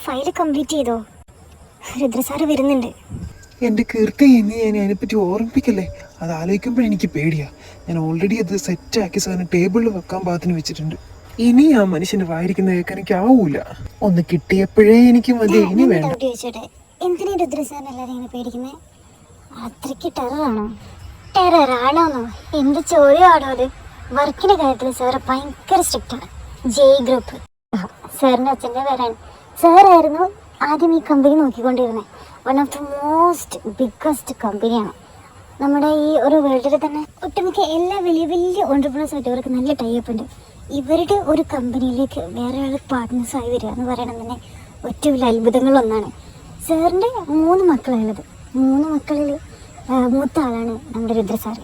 File complete ചെയ്തോ? രുദ്രസാറ് വരുന്നുണ്ട്. എൻ്റെ കീർത്തി ഇനി ഞാൻ അതിനെപ്പറ്റി ഓർമ്മിപ്പിക്കല്ലേ. അത് ആലോചിക്കുമ്പോൾ എനിക്ക് പേടിയാ. ഞാൻ ഓൾറെഡി അത് സെറ്റാക്കി സാറിന് ടേബിളിൽ വെക്കാൻ പാകത്തിന് വെച്ചിട്ടുണ്ട്. ഇനി ആ മനുഷ്യന് വായിരിക്കുന്ന കേൾക്കാൻ എനിക്ക് ആവൂല. ഒന്ന് കിട്ടിയപ്പോഴേ എനിക്ക് മതി, ഇനി വേണ്ട. എന്തിനാ രുദ്രസാറിന് എല്ലാവരും ഇങ്ങനെ പേടിക്കുന്നത്? അത്രയ്ക്ക് ടെററാണോ? ടെററാണോന്നോ? എന്ത് ചോദ്യമാണോ അത്? വർക്കിന്റെ കാര്യത്തിൽ സാറ് ഭയങ്കര സ്ട്രിക്റ്റ് ആണ്. ജയ് ഗ്രൂപ്പ് സാറിന്റെ അച്ഛൻ്റെ പേരാണ്. സാറായിരുന്നു ആദ്യം ഈ കമ്പനി നോക്കിക്കൊണ്ടിരുന്നത്. One of the most biggest കമ്പനിയാണ് നമ്മുടെ ഈ ഒരു വേൾഡിൽ തന്നെ. ഒട്ടുമിക്ക എല്ലാ വലിയ വലിയ ഓൺട്രപ്രണേഴ്സായിട്ട് ഇവർക്ക് നല്ല ടൈപ്പ് ഉണ്ട്. ഇവരുടെ ഒരു കമ്പനിയിലേക്ക് വേറെ ആൾ പാർട്ട്നേഴ്സായി വരിക എന്ന് പറയണത് തന്നെ ഏറ്റവും വലിയ അത്ഭുതങ്ങളൊന്നാണ്. സാറിൻ്റെ 3 മക്കളുള്ളത്. 3 മക്കളിൽ മൂത്ത ആളാണ് നമ്മുടെ രുദ്രസാറ്.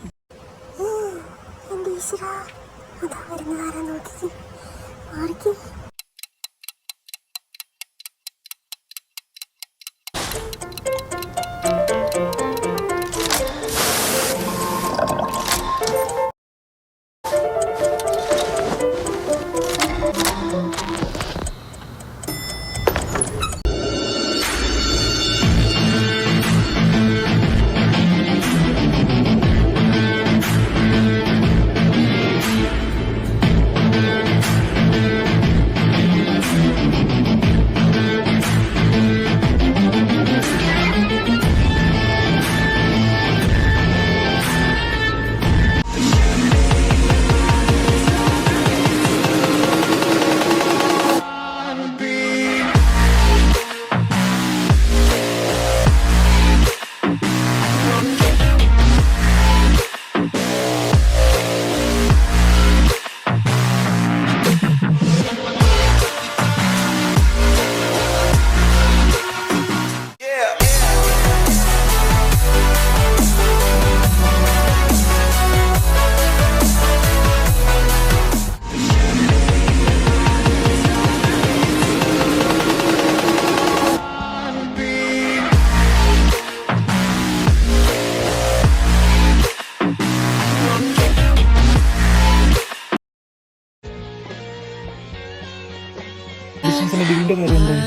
ഡീലിൻ്റെ കാര്യം എന്തായി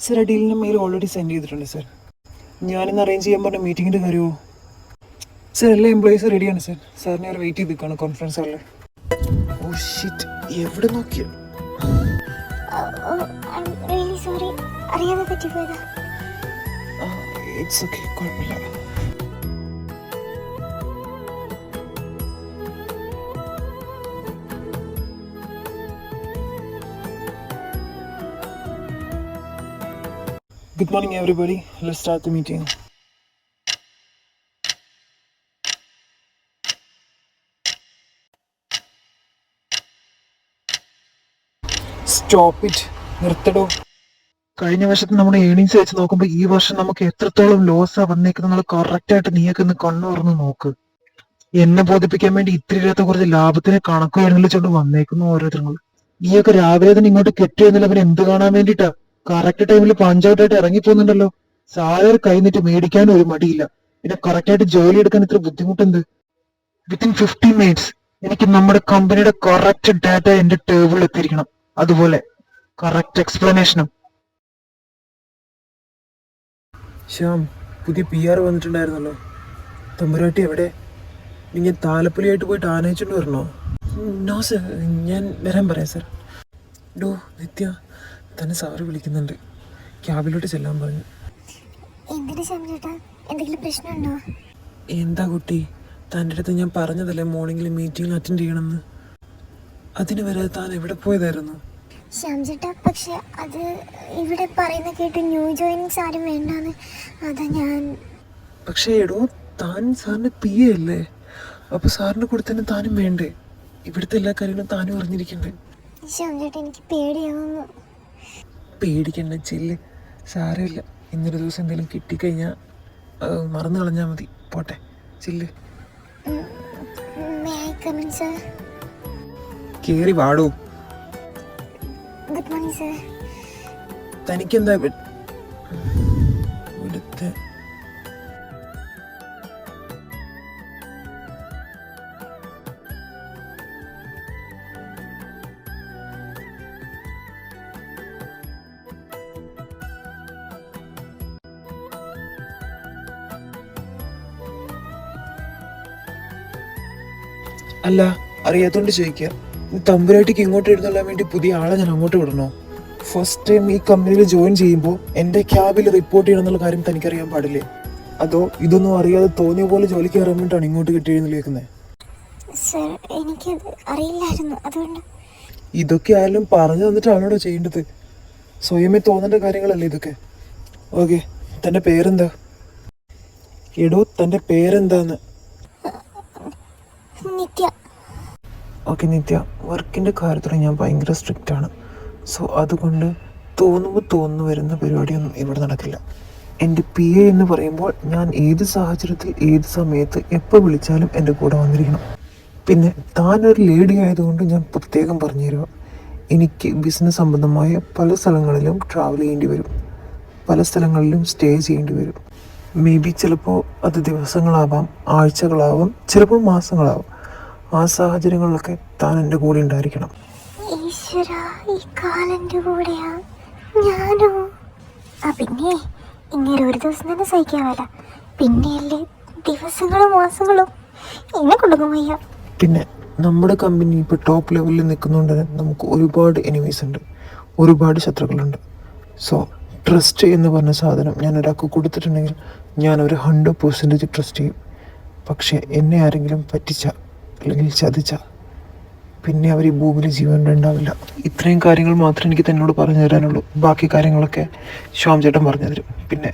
സർ? ആ ഡീലിൻ്റെ മെയിൽ ഓൾറെഡി സെൻഡ് ചെയ്തിട്ടുണ്ട് സർ. ഞാനിന്ന് അറേഞ്ച് ചെയ്യാൻ പറഞ്ഞ മീറ്റിങ്ങിൻ്റെ കാര്യമോ? സർ എല്ലാ എംപ്ലോയീസും റെഡിയാണ് സർ. സാറിനെ അവർ വെയിറ്റ് ചെയ്ത് നിൽക്കുകയാണ് കോൺഫറൻസ് ഹാളിൽ. ഓ ഷിറ്റ്, എവിടെ നോക്കിയ? ഇറ്റ്സ് ഓക്കെ, കുഴപ്പമില്ല. Good morning everybody. Let's start the meeting. Stop it. നിർത്തടോ. കഴിഞ്ഞ വർഷത്തെ നമ്മുടെ ഏണിങ്സ് വെച്ച് നോക്കുമ്പോൾ ഈ വർഷം നമുക്ക് എത്രത്തോളം ലോസാ വന്നേക്കുന്നത് കറക്റ്റായിട്ട് നീയൊക്കെ ഒന്ന് കണ്ണു തുറന്ന് നോക്ക്. എന്നെ ബോധിപ്പിക്കാൻ വേണ്ടി ഇത്തിരിയില്ലാത്ത കുറച്ച് ലാഭത്തിന് കണക്ക് എഴുന്നള്ളിച്ചോണ്ട് വന്നേക്കുന്നു ഓരോരുത്തരും. നീയൊക്കെ രാവിലെ തന്നെ ഇങ്ങോട്ട് കെട്ടിയെന്നില്ല അവൻ എന്ത് കാണാൻ വേണ്ടിയിട്ടാ? കറക്റ്റ് ടൈമിൽ പഞ്ചായത്തായിട്ട് ഇറങ്ങിപ്പോന്നുണ്ടല്ലോ. സാലറി കൈന്നിട്ട് മേടിക്കാനും ഒരു മടിയില്ല. പിന്നെ കറക്റ്റായിട്ട് ജോലി എടുക്കാൻ ഇത്ര ബുദ്ധിമുട്ടുണ്ട്. വിത്തിൻ 15 മിനിറ്റ്സ് എനിക്ക് നമ്മുടെ കമ്പനിയുടെ കറക്റ്റ് ഡാറ്റ എന്റെ ടേബിളിൽ എത്തിയിരിക്കണം. അതുപോലെ കറക്റ്റ് എക്സ്പ്ലനേഷനും. ശ്യാം, പുതിയ PR വന്നിട്ടുണ്ടായിരുന്നല്ലോ. തമ്പുരാട്ടി എവിടെ? ഞാൻ താലപ്പൊലിയായിട്ട് പോയിട്ട് ആനയിച്ചോണ്ട് വരണോ? നോ സർ, ഞാൻ വരാൻ പറയാം സർ. ഡോ നിത്യ, തന്നെ സാറ് വിളിക്കുന്നുണ്ട്. ക്യാബിലോട്ട് ചെല്ലാൻ പറഞ്ഞു. എന്താ കുട്ടി, തൻ്റെ അടുത്ത് ഞാൻ പറഞ്ഞതല്ലേ മോർണിംഗിൽ മീറ്റിംഗിൽ അറ്റൻഡ് ചെയ്യണമെന്ന്. അതിന് വരെ താൻ എവിടെ പോയതായിരുന്നു? ശ്യാംചേട്ടാ, പക്ഷെ അത് ഇവിടെ പറയുന്ന കേട്ട് ന്യൂ ജോയിനിങ്സ് ആരും വേണ്ടാന്ന്. അതാ ഞാൻ. പക്ഷേ എടോ, താൻ സാറിന് PA അല്ലേ? അപ്പൊ സാറിന്റെ കൂടെ തന്നെ താനും വേണ്ടേ? ഇവിടുത്തെ എല്ലാ കാര്യങ്ങളും താനും അറിഞ്ഞിരിക്കണ്ടേ? ശ്യാംചേട്ടാ, എനിക്ക് പേടിയാവുന്നു. പേടിക്കണ്ട, ചെല്ല്, സാരമില്ല. ഇന്നൊരു ദിവസം എന്തെങ്കിലും കിട്ടിക്കഴിഞ്ഞാൽ മറന്നു കളഞ്ഞാൽ മതി. പോട്ടെ, ചെല്ല്. May I come in sir? കേറി വാടൂ. Good morning sir. തനിക്കെന്താ ഇവിടുത്തെ അല്ല, അറിയാത്തോണ്ട് ചോദിക്കുക. തമ്പുരാട്ടിക്ക് ഇങ്ങോട്ട് എഴുന്നള്ളാൻ വേണ്ടി പുതിയ ആളെ ഞാൻ അങ്ങോട്ട് വിടണോ? ഫസ്റ്റ് ടൈം ഈ കമ്പനിയിൽ ജോയിൻ ചെയ്യുമ്പോൾ എൻ്റെ ക്യാബിൽ റിപ്പോർട്ട് ചെയ്യണം എന്നുള്ള കാര്യം തനിക്കറിയാൻ പാടില്ലേ? അതോ ഇതൊന്നും അറിയാതെ തോന്നിയ പോലെ ജോലിക്ക് കയറാൻ വേണ്ടിയിട്ടാണ് ഇങ്ങോട്ട് കിട്ടി എഴുന്നള്ളിയേക്കുന്നത്? സർ, എനിക്കത് അറിയില്ലായിരുന്നു, അതുകൊണ്ട്. ഇതൊക്കെ ആയാലും പറഞ്ഞു തന്നിട്ടാണോ ചെയ്യേണ്ടത്? സ്വയമേ തോന്നേണ്ട കാര്യങ്ങളല്ലേ ഇതൊക്കെ? ഓക്കെ, തൻ്റെ പേരെന്താ? എടോ, തൻ്റെ പേരെന്താന്ന്? നിത്യ. ഓക്കെ നിത്യ, വർക്കിൻ്റെ കാര്യത്തിൽ ഞാൻ ഭയങ്കര സ്ട്രിക്റ്റ് ആണ്. സോ അതുകൊണ്ട് തോന്നുന്നു വരുന്ന പരിപാടിയൊന്നും ഇവിടെ നടക്കില്ല. എൻ്റെ PA എന്ന് പറയുമ്പോൾ ഞാൻ ഏത് സാഹചര്യത്തിൽ ഏത് സമയത്ത് എപ്പോൾ വിളിച്ചാലും എൻ്റെ കൂടെ വന്നിരിക്കണം. പിന്നെ താനൊരു ലേഡി ആയതുകൊണ്ട് ഞാൻ പ്രത്യേകം പറഞ്ഞു തരുക, എനിക്ക് ബിസിനസ് സംബന്ധമായ പല സ്ഥലങ്ങളിലും ട്രാവൽ ചെയ്യേണ്ടി വരും, പല സ്ഥലങ്ങളിലും സ്റ്റേ ചെയ്യേണ്ടി വരും. മേ ബി ചിലപ്പോൾ അത് ദിവസങ്ങളാവാം, ആഴ്ചകളാവാം, ചിലപ്പോൾ മാസങ്ങളാവാം. ആ സാഹചര്യങ്ങളിലൊക്കെ താൻ എൻ്റെ കൂടെ ഉണ്ടായിരിക്കണം. ഈശ്വരാ, ഈ കാലൻ്റെ കൂടെയാ ഞാനോ? പിന്നെ ഇങ്ങനെ ഒരു ദിവസം തന്നെ സഹിക്കാമല്ല, പിന്നെയല്ലേ ദിവസങ്ങളും മാസങ്ങളും. എന്നെ കൊണ്ടൊന്നും വയ്യ. പിന്നെ നമ്മുടെ കമ്പനി ഇപ്പോൾ ടോപ്പ് ലെവലിൽ നിൽക്കുന്നതുകൊണ്ട് തന്നെ നമുക്ക് ഒരുപാട് എനിമീസ് ഉണ്ട്, ഒരുപാട് ശത്രുക്കളുണ്ട്. സോ ട്രസ്റ്റ് എന്ന് പറഞ്ഞ സാധനം ഞാൻ ഒരാൾക്ക് കൊടുത്തിട്ടുണ്ടെങ്കിൽ ഞാൻ ഒരു 100% ട്രസ്റ്റ് ചെയ്യും. പക്ഷേ എന്നെ ആരെങ്കിലും പറ്റിച്ച അല്ലെങ്കിൽ ചതിച്ച പിന്നെ അവർ ഈ ഭൂമിയിൽ ജീവൻ ഉണ്ടാവില്ല. ഇത്രയും കാര്യങ്ങൾ മാത്രമേ എനിക്ക് തന്നോട് പറഞ്ഞു തരാനുള്ളൂ. ബാക്കി കാര്യങ്ങളൊക്കെ ശ്യാം ചേട്ടൻ പറഞ്ഞു തരും. പിന്നെ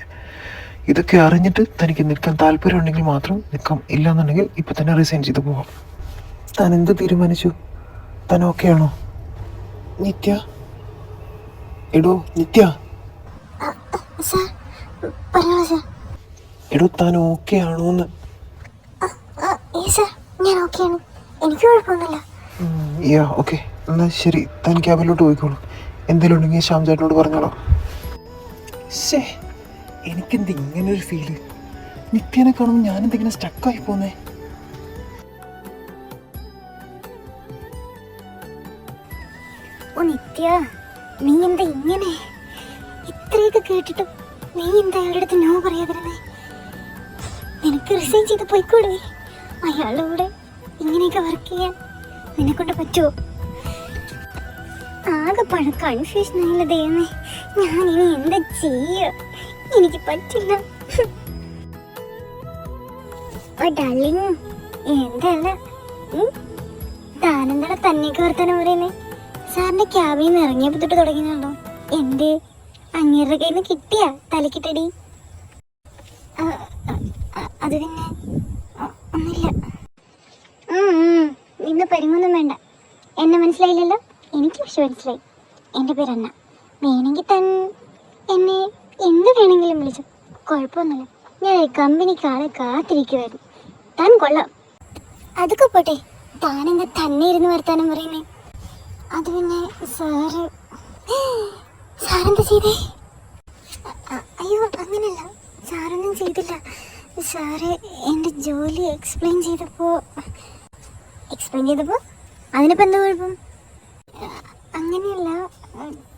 ഇതൊക്കെ അറിഞ്ഞിട്ട് തനിക്ക് നിൽക്കാൻ താല്പര്യമുണ്ടെങ്കിൽ മാത്രം നിൽക്കാം, ഇല്ലയെന്നുണ്ടെങ്കിൽ ഇപ്പം തന്നെ റിസൈൻ ചെയ്ത് പോകാം. താൻ എന്ത് തീരുമാനിച്ചു? താൻ ഓക്കെ ആണോ? നിത്യ, എടോ നിത്യ. സർ, പറഞ്ഞോളൂ സർ. എടോ, താൻ ഓക്കെ ആണോന്ന്? സർ, ഞാൻ ഓക്കെയാണ്, എനിക്ക് കുഴപ്പമൊന്നുമില്ല. യാ ഓക്കെ, എന്നാൽ ശരി, താൻ ക്യാബിലോട്ട് പോയിക്കോളൂ. എന്തെങ്കിലും ഉണ്ടെങ്കിൽ ശ്യാം ചേട്ടനോട് പറഞ്ഞോളാം. ശേ, എനിക്കെന്ത് ഇങ്ങനൊരു ഫീല്? നിത്യനെ കാണുമ്പോൾ ഞാനെന്തെങ്കിലും സ്റ്റക്കായി പോന്നേ. ഓ നിത്യ, നീ എന്താ ഇങ്ങനെ? ഇത്രയൊക്കെ കേട്ടിട്ടും നീ എന്താ അയാളുടെ അടുത്ത് നോ പറയാതിരുന്നേ? നിനക്ക് റിസൈൻ ചെയ്ത് പോയിക്കൂടെ? അയാളുടെ കൂടെ ഇങ്ങനെയൊക്കെ വർക്ക് ചെയ്യാൻ നിന്നെ കൊണ്ട് പറ്റുമോ? ആകെ കൺഫ്യൂഷൻ ആയില്ല ദൈവമേ. ഞാൻ ഇനി എന്താ ചെയ്യുക? എനിക്ക് പറ്റില്ല. ഓ ഡാർലിങ്, എന്തല്ല താനെന്താണ് തന്നെയൊക്കെ വർത്താനം പറയുന്നേ? സാറിന്റെ ക്യാബിൽ നിന്ന് ഇറങ്ങിയപ്പോൾ തൊട്ട് തുടങ്ങിയതാണോ? എന്തേ, അങ്ങേരുടെ കയ്യിൽ നിന്ന് കിട്ടിയ തലക്കിട്ടടി? അത് പിന്നെ ഒന്നുമില്ല. ഇന്ന് പരിങ്ങൊന്നും വേണ്ട. എന്നെ മനസ്സിലായില്ലല്ലോ? എനിക്ക് പക്ഷെ മനസ്സിലായി. എൻ്റെ പേര് അന്ന. വേണമെങ്കിൽ എന്നെ എന്ത് വേണമെങ്കിലും വിളിച്ചു, കുഴപ്പമൊന്നുമില്ല. ഞാൻ കമ്പനിക്കാളെ കാത്തിരിക്കുമായിരുന്നു. താൻ കൊള്ളാം. അതൊക്കെ പോട്ടെ, താനെന്താ തന്നെ ഇരുന്ന് വർത്താനം പറയുന്നേ? അത് പിന്നെ സാറെന്താ ചെയ്തേ? അയ്യോ അങ്ങനല്ല, സാറൊന്നും ചെയ്തില്ല. സാറ് എൻ്റെ ജോലി എക്സ്പ്ലെയിൻ ചെയ്തപ്പോൾ അതിനിപ്പോൾ എന്താ കുഴപ്പം? അങ്ങനെയല്ല,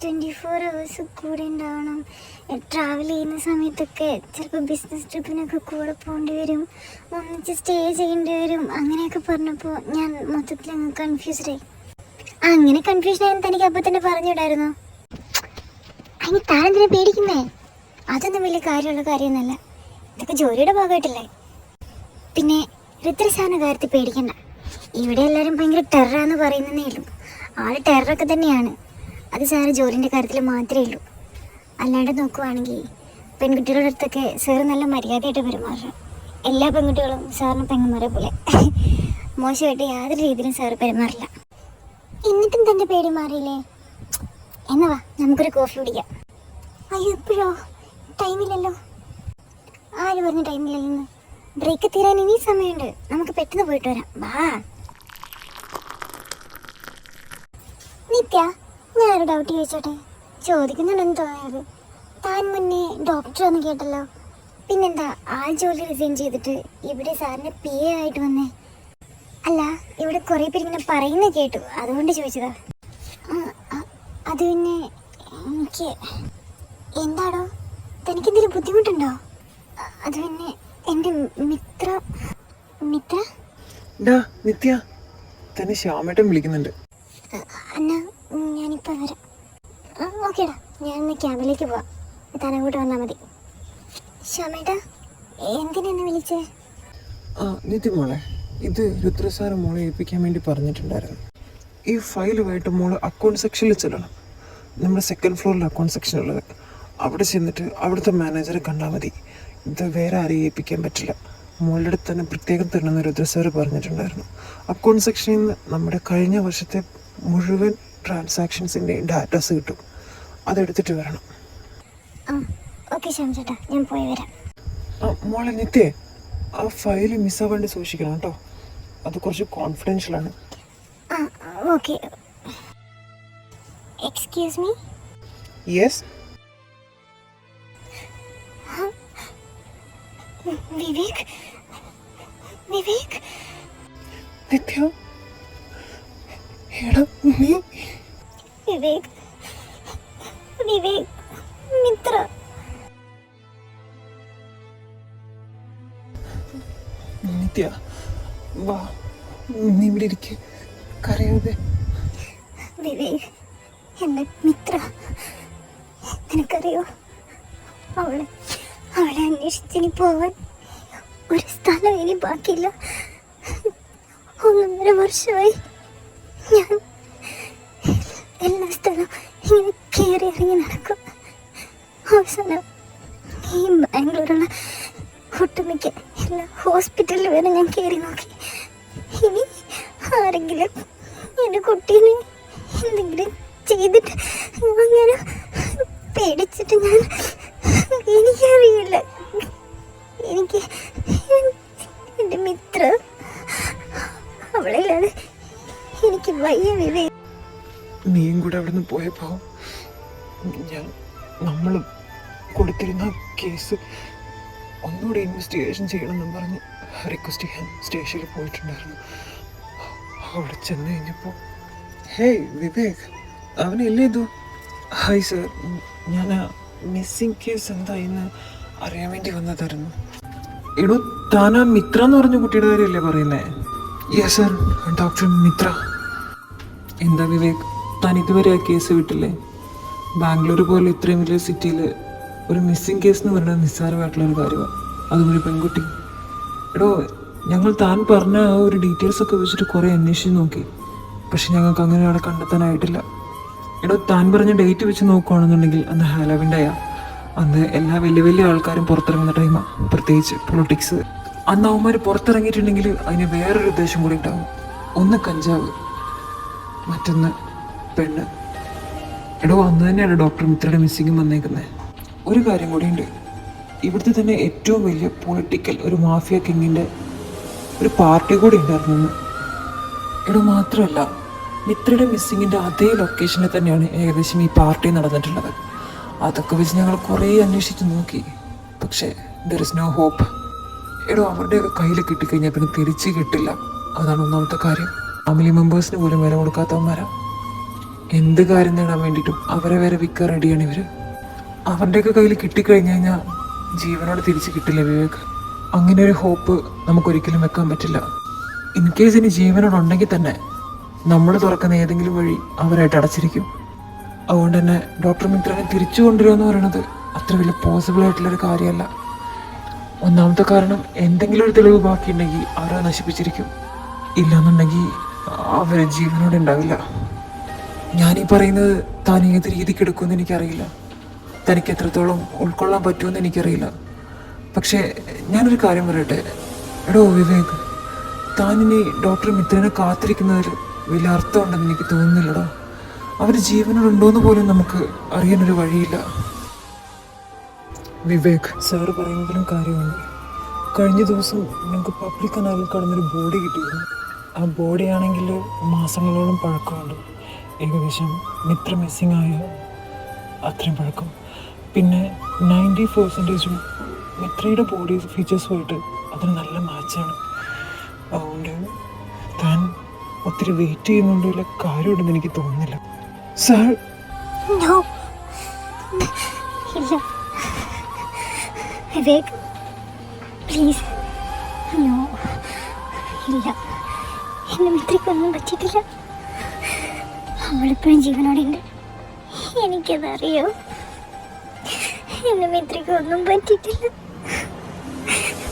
24 hours കൂടെ ഉണ്ടാവണം. ട്രാവൽ ചെയ്യുന്ന സമയത്തൊക്കെ ചിലപ്പോൾ ബിസിനസ് ട്രിപ്പിനൊക്കെ കൂടെ പോകേണ്ടി വരും, ഒന്നിച്ച് സ്റ്റേ ചെയ്യേണ്ടി വരും, അങ്ങനെയൊക്കെ പറഞ്ഞപ്പോൾ ഞാൻ മൊത്തത്തിൽ അങ്ങ് കൺഫ്യൂസ്ഡായി. അങ്ങനെ കൺഫ്യൂഷൻ ആയെന്ന് തനിക്ക് അപ്പം തന്നെ പറഞ്ഞിടായിരുന്നോ? അതിന് താനെന്തിനെ പേടിക്കുന്നേ? അതൊന്നും വലിയ കാര്യമുള്ള കാര്യമൊന്നുമല്ല, ഇതൊക്കെ ജോലിയുടെ ഭാഗമായിട്ടല്ലേ. പിന്നെ ഋത്വിസാറിൻ്റെ കാര്യത്തിൽ പേടിക്കണ്ട. ഇവിടെ എല്ലാവരും ഭയങ്കര ടെററാന്ന് പറയുന്നതേ ഉള്ളൂ. ആൾ ടെററൊക്കെ തന്നെയാണ്. അത് സാറ് ജോലിൻ്റെ കാര്യത്തിൽ മാത്രമേ ഉള്ളൂ. അല്ലാണ്ട് നോക്കുവാണെങ്കിൽ പെൺകുട്ടികളുടെ അടുത്തൊക്കെ സാറ് നല്ല മര്യാദയായിട്ട് പെരുമാറും. എല്ലാ പെൺകുട്ടികളും സാറിന് പെങ്ങന്മാരെ പോലെ മോശമായിട്ട് യാതൊരു രീതിയിലും സാറ് പെരുമാറില്ല. എന്നിട്ടും തൻ്റെ പേടി മാറിയില്ലേ? എന്നാ വാ, നമുക്കൊരു കോഫി കുടിക്കാം. അയ്യോ, ഇപ്പോഴോ? ടൈമില്ലല്ലോ. ആര് പറഞ്ഞ ടൈമില്ലെന്ന്? ബ്രേക്ക് തീരാൻ ഇനി സമയമുണ്ട്. നമുക്ക് പെട്ടെന്ന് പോയിട്ട് വരാം. വാ നിത്യ, ഞാനൊരു ഡൗട്ട് ചോദിച്ചോട്ടെ? ചോദിക്കുന്നുണ്ടെന്ന് തോന്നിയത്. താൻ മുന്നേ ഡോക്ടർ എന്ന് കേട്ടല്ലോ. പിന്നെന്താ ആ ജോലി റിസൈൻ ചെയ്തിട്ട് ഇവിടെ സാറിന് പി എ ആയിട്ട് വന്നേ? അല്ല, ഇവിടെ കുറേ പേര് ഇങ്ങനെ പറയുന്ന കേട്ടു, അതുകൊണ്ട് ചോദിച്ചതാ. അത് പിന്നെ എനിക്ക് എന്താടോ, തനിക്കെന്തെങ്കിലും ബുദ്ധിമുട്ടുണ്ടോ? അത് പിന്നെ എൻ്റെ മിത്ര നിത്യ, തന്നെ ശ്യാമേട്ടൻ വിളിക്കുന്നുണ്ട്. അന്നാ ഞാനിപ്പോൾ വരാം. ഓക്കേടാ, ഞാനിന്ന് ക്യാമ്പിലേക്ക് പോവാം. താൻ അങ്ങോട്ട് വന്നാൽ മതി. ശ്യാമേട്ടാ, എന്തിനെന്നെ വിളിച്ചേ? നിത്യ മോളെ, ഇത് രുദ്രസാറ് മോളെ ഏൽപ്പിക്കാൻ വേണ്ടി പറഞ്ഞിട്ടുണ്ടായിരുന്നു. ഈ ഫയലുമായിട്ട് മോള് അക്കൗണ്ട് സെക്ഷനിൽ ചെല്ലണം. നമ്മുടെ സെക്കൻഡ് ഫ്ലോറിൽ അക്കൗണ്ട് സെക്ഷൻ ഉള്ളത്. അവിടെ ചെന്നിട്ട് അവിടുത്തെ മാനേജറെ കണ്ടാൽ മതി. ഇത് വേറെ ആരെയും ഏൽപ്പിക്കാൻ പറ്റില്ല. മോളുടെ അടുത്ത് തന്നെ പ്രത്യേകം തരണമെന്ന് രുദ്രസാറ് പറഞ്ഞിട്ടുണ്ടായിരുന്നു. അക്കൗണ്ട് സെക്ഷനിൽ നിന്ന് നമ്മുടെ കഴിഞ്ഞ വർഷത്തെ മുഴുവൻ ട്രാൻസാക്ഷൻസിൻ്റെ ഡാറ്റാസ് കിട്ടും. അതെടുത്തിട്ട് വരണം. ഓക്കെ ശ്യാം ചേട്ടാ, ഞാൻ പോയി വരാം. മോളെ നിത്യേ, ആ ഫയൽ മിസ്സാവാണ്ട് സൂക്ഷിക്കണം കേട്ടോ. അത് കുറച്ച് കോൺഫിഡൻഷ്യലാണ്. Okay. Excuse me. Yes. Vivek Nithya, എടാ നീ. വിവേക് മിത്ര. നിത്യ വാ, നീ ഇവിടെ ഇരിക്ക്, കരയാതെ. വിവേക്, എൻ്റെ മിത്ര. നിനക്കറിയോ, അവളെ അന്വേഷിച്ചിനി പോവാൻ ഒരു സ്ഥലം ഇനി ബാക്കിയില്ല. 1.5 വർഷമായി ഞാൻ എല്ലാ സ്ഥലവും ഇങ്ങനെ കയറി ഇറങ്ങി നടക്കും. അവസാനം ഈ ബാംഗ്ലൂരുള്ള ഒട്ടുമിക്ക എല്ലാ ഹോസ്പിറ്റലിൽ വരെ ഞാൻ കയറി നോക്കി. ഇനി ആരെങ്കിലും എൻ്റെ കുട്ടീനെ എന്തെങ്കിലും ചെയ്തിട്ട് അങ്ങനെ പേടിച്ചിട്ട് എനിക്കറിയില്ല. എനിക്ക് എൻ്റെ മിത്ര, അവളില്ലാതെ എനിക്ക് വയ്യ വിവേക്. നീയും കൂടെ അവിടെ നിന്ന് പോയപ്പോ നമ്മൾ കൊടുത്തിരുന്ന കേസ് ഒന്നുകൂടി ഇൻവെസ്റ്റിഗേഷൻ ചെയ്യണമെന്നും പറഞ്ഞ് റിക്വസ്റ്റ് ചെയ്യാൻ സ്റ്റേഷനിൽ പോയിട്ടുണ്ടായിരുന്നു. അവിടെ ചെന്ന് കഴിഞ്ഞപ്പോൾ ഹേയ് വിവേക്, അവനല്ലേ ഇത്? ഹായ് സർ, ഞാൻ മിസ്സിംഗ് കേസ് എന്തായിന്ന് അറിയാൻ വേണ്ടി വന്നതായിരുന്നു. എടോ, താനാ മിത്ര എന്ന് പറഞ്ഞ കുട്ടിയുടെ കാര്യമല്ലേ പറയുന്നേ? Yes sir, doctor Mitra. എന്താ വിവേക്, താൻ ഇതുവരെ ആ കേസ് വിട്ടില്ലേ? ബാംഗ്ലൂർ പോലെ ഇത്രയും വലിയ സിറ്റിയിൽ ഒരു മിസ്സിംഗ് കേസ് എന്ന് പറയുന്നത് നിസ്സാരമായിട്ടുള്ളൊരു കാര്യമാണ്. അതും ഒരു പെൺകുട്ടി. എടോ, ഞങ്ങൾ താൻ പറഞ്ഞ ആ ഒരു ഡീറ്റെയിൽസ് ഒക്കെ വെച്ചിട്ട് കുറേ അന്വേഷിച്ച് നോക്കി. പക്ഷെ ഞങ്ങൾക്ക് അങ്ങനെ അവിടെ കണ്ടെത്താനായിട്ടില്ല. എടോ, താൻ പറഞ്ഞ ഡേറ്റ് വെച്ച് നോക്കുകയാണെന്നുണ്ടെങ്കിൽ അന്ന് ഹാലോവിൻ ഡേയാ. അന്ന് എല്ലാ വലിയ വലിയ ആൾക്കാരും പുറത്തിറങ്ങുന്ന ടൈമാണ്, പ്രത്യേകിച്ച് പൊളിറ്റിക്സ്. അന്ന് അവന്മാർ പുറത്തിറങ്ങിയിട്ടുണ്ടെങ്കിൽ അതിന് വേറൊരു ഉദ്ദേശം കൂടി ഉണ്ടാകും. ഒന്ന് കഞ്ചാവ്, മറ്റൊന്ന് പെണ്ണ്. എടോ, അന്ന് തന്നെയാണ് ഡോക്ടർ മിത്രയുടെ മിസ്സിങ്ങും വന്നേക്കുന്നത്. ഒരു കാര്യം കൂടിയുണ്ട്, ഇവിടുത്തെ തന്നെ ഏറ്റവും വലിയ പൊളിറ്റിക്കൽ ഒരു മാഫിയ കിങ്ങിൻ്റെ ഒരു പാർട്ടി കൂടി ഉണ്ടായിരുന്നു. എടോ, മാത്രമല്ല മിത്രയുടെ മിസ്സിങ്ങിൻ്റെ അതേ ലൊക്കേഷനിൽ തന്നെയാണ് ഏകദേശം ഈ പാർട്ടി നടന്നിട്ടുള്ളത്. അതൊക്കെ വെച്ച് ഞങ്ങൾ കുറേ അന്വേഷിച്ച് നോക്കി. പക്ഷേ ദർ ഇസ് നോ ഹോപ്പ്. എടോ, അവരുടെയൊക്കെ കയ്യിൽ കിട്ടിക്കഴിഞ്ഞാൽ പിന്നെ തിരിച്ച് കിട്ടില്ല. അതാണ് ഒന്നാമത്തെ കാര്യം. ഫാമിലി മെമ്പേഴ്സിന് പോലും വില കൊടുക്കാത്തവന്മാരാ. എന്ത് കാര്യം നേടാൻ വേണ്ടിയിട്ടും അവരെ വരെ വിൽക്കാൻ റെഡിയാണ് ഇവർ. അവരുടെയൊക്കെ കയ്യിൽ കിട്ടിക്കഴിഞ്ഞു കഴിഞ്ഞാൽ ജീവനോട് തിരിച്ച് കിട്ടില്ല വിവേക്. അങ്ങനെ ഒരു ഹോപ്പ് നമുക്കൊരിക്കലും വെക്കാൻ പറ്റില്ല. ഇൻ കേസ് ഇനി ജീവനോടുണ്ടെങ്കിൽ തന്നെ നമ്മൾ തുറക്കുന്ന ഏതെങ്കിലും വഴി അവരായിട്ട് അടച്ചിരിക്കും. അതുകൊണ്ട് തന്നെ ഡോക്ടർ മിത്രനെ തിരിച്ചു കൊണ്ടുവരിക എന്ന് പറയുന്നത് അത്ര വലിയ പോസിബിൾ ആയിട്ടുള്ളൊരു കാര്യമല്ല. ഒന്നാമത്തെ കാരണം, എന്തെങ്കിലും ഒരു തെളിവ് ബാക്കിയുണ്ടെങ്കിൽ അവരെ നശിപ്പിച്ചിരിക്കും. ഇല്ലാന്നുണ്ടെങ്കിൽ അവർ ജീവനോടെ ഉണ്ടാവില്ല. ഞാനീ പറയുന്നത് താൻ ഏത് രീതിക്ക് എടുക്കുമെന്ന് എനിക്കറിയില്ല, തനിക്ക് എത്രത്തോളം ഉൾക്കൊള്ളാൻ പറ്റുമെന്ന് എനിക്കറിയില്ല. പക്ഷേ ഞാനൊരു കാര്യം പറയട്ടെ. എടോ വിവേക്, താനിനി ഡോക്ടർ മിത്രനെ കാത്തിരിക്കുന്നതിൽ വലിയ അർത്ഥമുണ്ടെന്ന് എനിക്ക് തോന്നുന്നില്ലടോ. അവർ ജീവനോടുണ്ടോയെന്ന് പോലും നമുക്ക് അറിയാനൊരു വഴിയില്ല. വിവേക്, സാറ് പറയുന്നതിലും കാര്യമുണ്ട്. കഴിഞ്ഞ ദിവസം ഞങ്ങൾക്ക് പബ്ലിക് കനാലിൽ കടന്നൊരു ബോഡി കിട്ടിയിരുന്നു. ആ ബോഡി ആണെങ്കിൽ മാസങ്ങളോളം പഴക്കമുണ്ട്. ഏകദേശം മിത്ര മിസ്സിങ് ആയ അത്രയും പഴക്കം. പിന്നെ 90% മിത്രയുടെ ബോഡി ഫീച്ചേഴ്സുമായിട്ട് അതിന് നല്ല മാച്ചാണ്. അതുകൊണ്ട് താൻ ഒത്തിരി വെയിറ്റ് ചെയ്യുന്നുണ്ടല്ല കാര്യമുണ്ടെന്ന് എനിക്ക് തോന്നുന്നില്ല. സാർ നോ, ഇല്ല വിവേക്, പ്ലീസ്, നോ, ഇല്ല. എൻ്റെ മിത്രയ്ക്കൊന്നും പറ്റിയിട്ടില്ല. അവളിപ്പോഴും ജീവനോടെ ഉണ്ട്. എനിക്കതറിയോ. എൻ്റെ മിത്രയ്ക്കൊന്നും പറ്റിയിട്ടില്ല.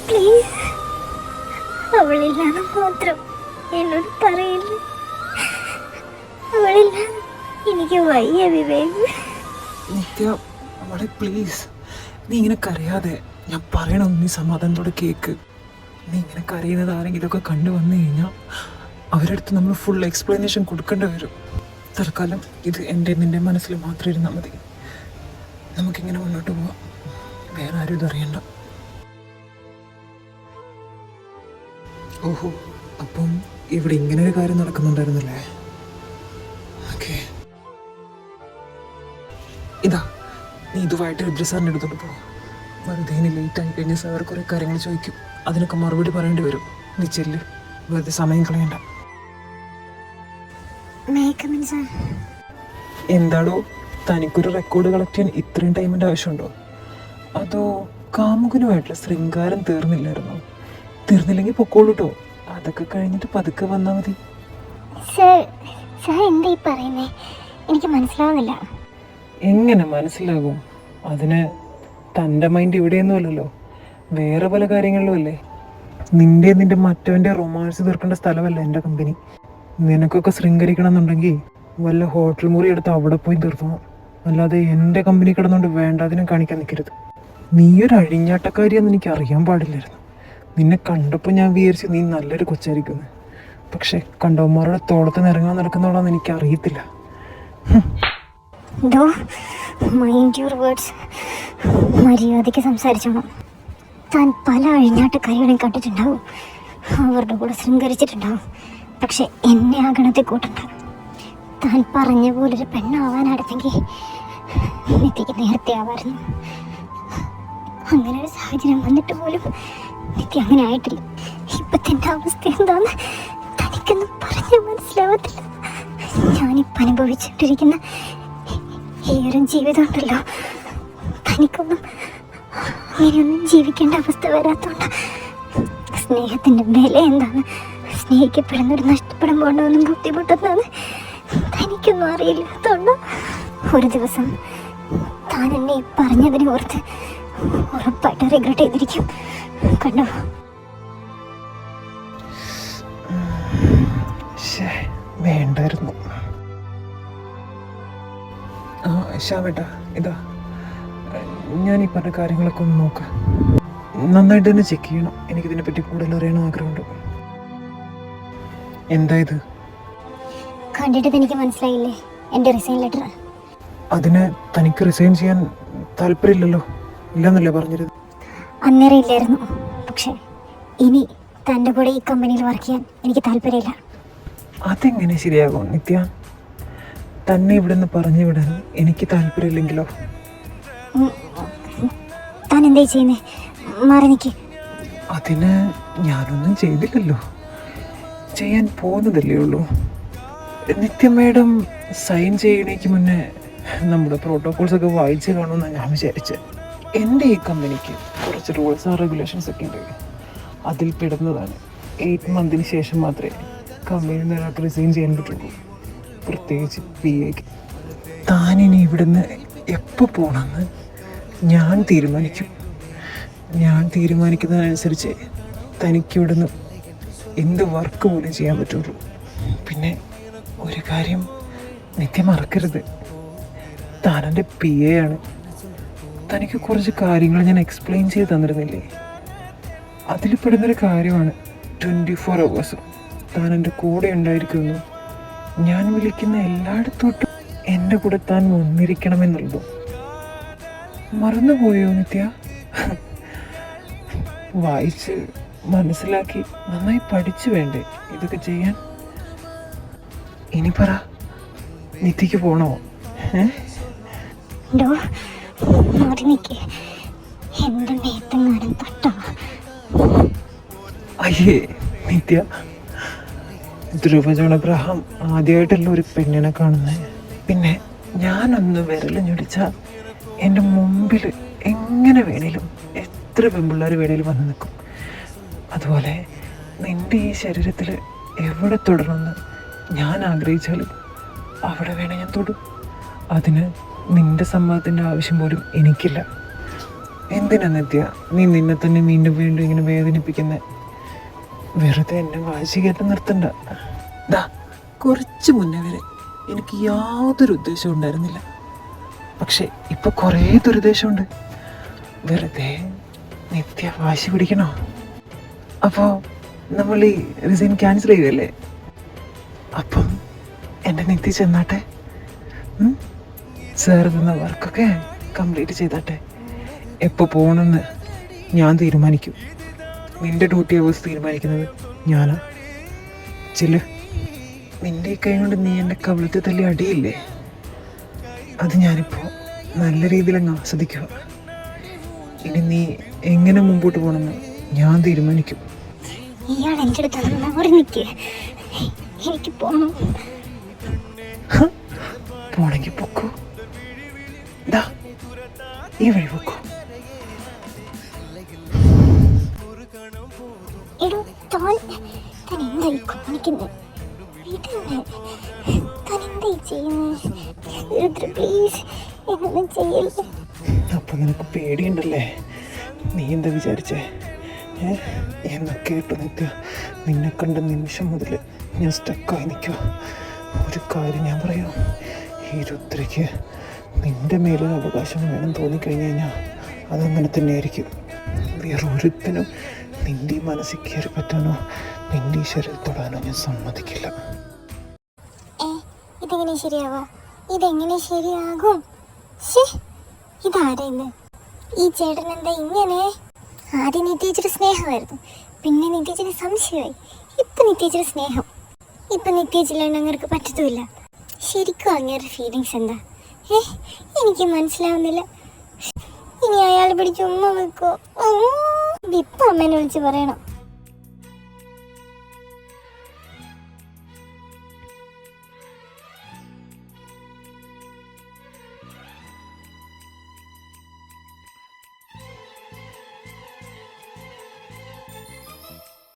പ്ലീസ്, അവളില്ലാതെ മാത്രം എന്നോട് പറയില്ല. അവളില്ലാതെ എനിക്ക് വയ്യ വിവേക്. നിത്യ അവളെ പ്ലീസ്, നീ ഇങ്ങനെ കരയാതെ. ഞാൻ പറയണം, നീ സമാധാനത്തോടെ കേക്ക്. നീ ഇങ്ങനെ കരയുന്നത് ആരെങ്കിലുമൊക്കെ കണ്ടു വന്നു കഴിഞ്ഞാൽ അവരുടെ അടുത്ത് നമ്മൾ ഫുൾ എക്സ്പ്ലനേഷൻ കൊടുക്കേണ്ടി വരും. തൽക്കാലം ഇത് നിൻ്റെ മനസ്സിൽ മാത്രം ഇരുന്നാൽ മതി. നമുക്കിങ്ങനെ മുന്നോട്ട് പോവാം. വേറെ ആരും ഇതറിയണ്ട. ഓഹോ, അപ്പം ഇവിടെ ഇങ്ങനെ ഒരു കാര്യം നടക്കുന്നുണ്ടായിരുന്നല്ലേ? ഓക്കെ, ഇതാ നീ ഇതുമായിട്ട് രുദ്ര സാറിൻ്റെ അടുത്തോട്ട് പോകും. വെറുതെ ഇനി ലേറ്റ് ആയി കഴിഞ്ഞാൽ സാർ കുറേ കാര്യങ്ങൾ ചോദിക്കും. അതിനൊക്കെ മറുപടി പറയേണ്ടി വരും. നീ ചെല്ല്, വെറുതെ സമയം കളയണ്ട. എന്താടോ, തനിക്കൊരു റെക്കോർഡ് കളക്ട് ചെയ്യാൻ ഇത്രയും ടൈമിൻ്റെ ആവശ്യമുണ്ടോ? അതോ കാമുകനുമായിട്ടുള്ള ശൃംഗാരം തീർന്നില്ലായിരുന്നോ? തീർന്നില്ലെങ്കിൽ പൊക്കോളൂ കേട്ടോ. അതൊക്കെ കഴിഞ്ഞിട്ട് പതുക്കെ വന്നാൽ മതി. എന്താ ഈ പറയുന്നേ? എനിക്ക് മനസ്സിലാവുന്നില്ല. എങ്ങനെ മനസ്സിലാകും? അതിന് തൻ്റെ മൈൻഡ് ഇവിടെയൊന്നുമല്ലല്ലോ, വേറെ പല കാര്യങ്ങളിലും അല്ലേ. നിന്റെ മറ്റവൻ്റെ റൊമാൻസ് തീർക്കേണ്ട സ്ഥലമല്ല എൻ്റെ കമ്പനി. നിനക്കൊക്കെ ശൃംഗരിക്കണം എന്നുണ്ടെങ്കിൽ വല്ല ഹോട്ടൽ മുറി എടുത്ത് അവിടെ പോയി തീർത്തണം. അല്ലാതെ എൻ്റെ കമ്പനി കിടന്നുകൊണ്ട് വേണ്ടാതിനും കാണിക്കാൻ നിൽക്കരുത്. നീയൊരു അഴിഞ്ഞാട്ടക്കാരിയാന്ന് എനിക്ക് അറിയാൻ പാടില്ലായിരുന്നു. നിന്നെ കണ്ടപ്പോൾ ഞാൻ വിചാരിച്ചു നീ നല്ലൊരു കൊച്ചായിരിക്കുന്നു. പക്ഷെ കണ്ടവന്മാരുടെ തോളത്ത് നിറങ്ങാൻ നടക്കുന്നവളാന്ന് എനിക്ക് അറിയത്തില്ല. മര്യാദയ്ക്ക് സംസാരിച്ചോണം. താൻ പല അഴിഞ്ഞാട്ടക്കാരികളെയും കണ്ടിട്ടുണ്ടാവും, അവരുടെ കൂടെ ശൃംഗരിച്ചിട്ടുണ്ടാവും. പക്ഷെ എന്നെ ആ ഗണത്തിൽ കൂട്ടണ്ട. താൻ പറഞ്ഞ പോലൊരു പെണ്ണാവാനായിരുന്നെങ്കിൽ നിത്യക്ക് നേരത്തെ ആവായിരുന്നു. അങ്ങനെ ഒരു സാഹചര്യം വന്നിട്ട് പോലും നിത്യ അങ്ങനെ ആയിട്ടില്ല. ഇപ്പത്തെ അവസ്ഥ എന്താന്ന് തനിക്കൊന്നും പറഞ്ഞ് മനസ്സിലാവത്തില്ല. ഞാനിപ്പോൾ അനുഭവിച്ചുകൊണ്ടിരിക്കുന്ന ഈ ഒരു ജീവിതം ഉണ്ടല്ലോ, തനിക്കൊന്നും അങ്ങനെയൊന്നും ജീവിക്കേണ്ട അവസ്ഥ വരാത്തോണ്ട്. സ്നേഹത്തിൻ്റെ വില എന്താണ്, സ്നേഹിക്കപ്പെടുന്നവർ നഷ്ടപ്പെടാൻ പോകണമെന്നും ബുദ്ധിമുട്ടുന്നതാണ് തനിക്കൊന്നും അറിയില്ലാത്തോണ്ട്. ഒരു ദിവസം താൻ എന്നെ പറഞ്ഞതിനെ ഓർത്ത് ഉറപ്പായിട്ട് റിഗ്രറ്റ് ചെയ്തിരിക്കും. കണ്ടോ? വേണ്ടായിരുന്നു. ശ്യാമേട്ടാ, ഇതാ ഞാൻ ഈ പറഞ്ഞ കാര്യങ്ങളൊക്കെ ഒന്ന് നോക്കാം. നന്നായിട്ട് തന്നെ ചെക്ക് ചെയ്യണം. എനിക്കിതിനെപ്പറ്റി കൂടുതൽ അറിയണം ആഗ്രഹമുണ്ട്. എന്താ ഇത്? കണ്ടിട്ട് എനിക്ക് മനസ്സിലായില്ലേ എൻ്റെ റിസൈൻ ലെറ്റർ? അതിന് തനിക്ക് റിസൈൻ ചെയ്യാൻ താല്പര്യമില്ലല്ലോ, ഇല്ലെന്നല്ലേ പറഞ്ഞിരുന്നത്? അന്നേരം ഇല്ലായിരുന്നു. പക്ഷെ ഇനി തൻ്റെ കൂടെ ഈ കമ്പനിയിൽ വർക്ക് ചെയ്യാൻ എനിക്ക് താല്പര്യമില്ല. അതെങ്ങനെ ശരിയാകും നിത്യ? തന്നെ ഇവിടെ നിന്ന് പറഞ്ഞു വിടാൻ എനിക്ക് താല്പര്യമില്ലെങ്കിലോ? താൻ എന്താ ചെയ്യുന്നേ? മാറി നിൽക്ക്. അതിന് ഞാനൊന്നും ചെയ്തില്ലല്ലോ, ചെയ്യാൻ പോകുന്നതല്ലേ ഉള്ളൂ. നിത്യ മേഡം സൈൻ ചെയ്യണേക്ക് മുന്നേ നമ്മുടെ പ്രോട്ടോകോൾസ് ഒക്കെ വായിച്ച് കാണുമെന്നാണ് ഞാൻ വിചാരിച്ചത്. എൻ്റെ ഈ കമ്പനിക്ക് കുറച്ച് റൂൾസ് ആൻഡ് റെഗുലേഷൻസ് ഒക്കെ ഉണ്ട്. അതിൽ പെടുന്നതാണ് 8 മന്തിന് ശേഷം മാത്രമേ കമ്പനിയിൽ നിന്ന് ഒരാൾക്ക് റിസൈൻ ചെയ്യാൻ പറ്റുള്ളൂ, പ്രത്യേകിച്ച് PAക്ക്. താനിനി ഇവിടുന്ന് എപ്പോൾ പോകണമെന്ന് ഞാൻ തീരുമാനിക്കും. ഞാൻ തീരുമാനിക്കുന്നതിനനുസരിച്ച് തനിക്ക് ഇവിടുന്ന് എന്ത് വർക്ക് പോലും ചെയ്യാൻ പറ്റുള്ളൂ. പിന്നെ ഒരു കാര്യം നിത്യം മറക്കരുത്, താനെൻ്റെ PA ആണ്. തനിക്ക് കുറച്ച് കാര്യങ്ങൾ ഞാൻ എക്സ്പ്ലെയിൻ ചെയ്ത് തന്നിരുന്നില്ലേ? അതിൽ പെടുന്നൊരു കാര്യമാണ് 24 hours താൻ എൻ്റെ കൂടെ ഉണ്ടായിരിക്കുന്നു. ഞാൻ വിളിക്കുന്ന എല്ലായിടത്തോട്ടും എൻ്റെ കൂടെ താൻ വന്നിരിക്കണമെന്നുള്ളതും മറന്നുപോയോ നിത്യ? വായിച്ച് മനസ്സിലാക്കി നന്നായി പഠിച്ചു വേണ്ടേ ഇതൊക്കെ ചെയ്യാൻ? ഇനി പറ, നിത്യക്ക് പോണോ? ഡോ മാറി നിൽക്ക്, എൻ്റെ മേത്തങ്ങാടും തട്ടോ. അയ്യേ നിത്യ, ധ്രുവജോൺ അബ്രഹാം ആദ്യമായിട്ടല്ല ഒരു പെണ്ണിനെ കാണുന്നത്. പിന്നെ ഞാനൊന്ന് വിരൽ ഞൊടിച്ചാൽ എൻ്റെ മുമ്പിൽ എങ്ങനെ വേണേലും എത്ര പെൺപിള്ളേർ വേണേലും വന്ന് നിൽക്കും. അതുപോലെ നിൻ്റെ ഈ ശരീരത്തിൽ എവിടെ തൊടണമെന്ന് ഞാൻ ആഗ്രഹിച്ചാലും അവിടെ വേണേ ഞാൻ തൊടും. അതിന് നിൻ്റെ സമ്മതത്തിൻ്റെ ആവശ്യം പോലും എനിക്കില്ല. എന്തിനാ നിത്യ നീ നിന്നെ തന്നെ വീണ്ടും വീണ്ടും ഇങ്ങനെ വേദനിപ്പിക്കുന്നത്? വെറുതെ എന്നെ വാശി കയറ്റി നിർത്തണ്ട. ദാ കുറച്ച് മുന്നേ വരെ എനിക്ക് യാതൊരു ഉദ്ദേശവും ഉണ്ടായിരുന്നില്ല, പക്ഷെ ഇപ്പൊ കുറേ ദുരുദ്ദേശമുണ്ട്. വെറുതെ നിത്യ വാശി പിടിക്കണോ? അപ്പോൾ നമ്മൾ ഈ റിസൈൻ ക്യാൻസൽ ചെയ്യുകയല്ലേ? അപ്പം എൻ്റെ നിത്യ ചെന്നാട്ടെ, സാർ തന്ന വർക്കൊക്കെ കംപ്ലീറ്റ് ചെയ്താട്ടെ. എപ്പോൾ പോകണമെന്ന് ഞാൻ തീരുമാനിക്കും. നിന്റെ ഡ്യൂട്ടി അവേഴ്സ് തീരുമാനിക്കുന്നത് ഞാനാ. ചില നിന്റെ കൈ കൊണ്ട് നീ എൻ്റെ കവിളത്തെ തല്ലി അടിയില്ലേ, അത് ഞാനിപ്പോൾ നല്ല രീതിയിൽ അങ്ങ് ആസ്വദിക്കുക. ഇനി നീ എങ്ങനെ മുമ്പോട്ട് പോകണമെന്ന് ഞാൻ തീരുമാനിക്കും. ഇയാൾ എൻ്റെ അടുത്ത് മാറി നിൽക്കുക, എനിക്ക് പോകണം. പോണെങ്കിൽ പൊക്കോ, ദാ ഈ വഴി പൊക്കോ. എടോ താൻ എന്തായി കാണിക്കുന്നത്? താൻ എന്തായി ചെയ്യുന്നത്? പ്ലീസ് എന്നൊന്നും ചെയ്യല്ലേ. അപ്പൊ നിനക്ക് പേടിയുണ്ടല്ലേ? നീ എന്താ വിചാരിച്ചേ? എന്നൊക്കെ കേട്ടു നിത്യ, നിന്നെ കണ്ട നിമിഷം മുതൽ ഞാൻ സ്റ്റക്കായി നിൽക്കുക. ഒരു കാര്യം ഞാൻ പറയാം, ഈ രുദ്രയ്ക്ക് നിന്റെ മേലൊരു അവകാശം വേണം തോന്നിക്കഴിഞ്ഞു കഴിഞ്ഞാൽ അതങ്ങനെ തന്നെ ആയിരിക്കും. വേറൊരുത്തിനും നിന്റെ ഈ മനസ്സിൽ കയറി പറ്റാനോ നിന്റെ ഈ ശരീരം തൊടാനോ ഞാൻ സമ്മതിക്കില്ല. ഇതെങ്ങനെ ശരിയാവാ? ഇതെങ്ങനെ ശരിയാകും? ഇതാരാ ഇന്ന്? ഈ ചേട്ടൻ എന്താ ഇങ്ങനെ? ആദ്യം നിത്യേച്ചൊരു സ്നേഹമായിരുന്നു, പിന്നെ നിത്യേച്ചിന് സംശയമായി, ഇപ്പൊ നിത്യേച്ചിന് സ്നേഹം. ഇപ്പൊ നിത്യേച്ചില്ലാണ്ട് അങ്ങർക്ക് പറ്റത്തുമില്ല. ശരിക്കും അങ്ങേരുടെ ഫീലിങ്സ് എന്താ? എനിക്ക് മനസ്സിലാവുന്നില്ല. ഇനി അയാൾ പിടിച്ച് ഉമ്മ വെക്കോ? ഇപ്പൊ അമ്മേനെ വിളിച്ച് പറയണം.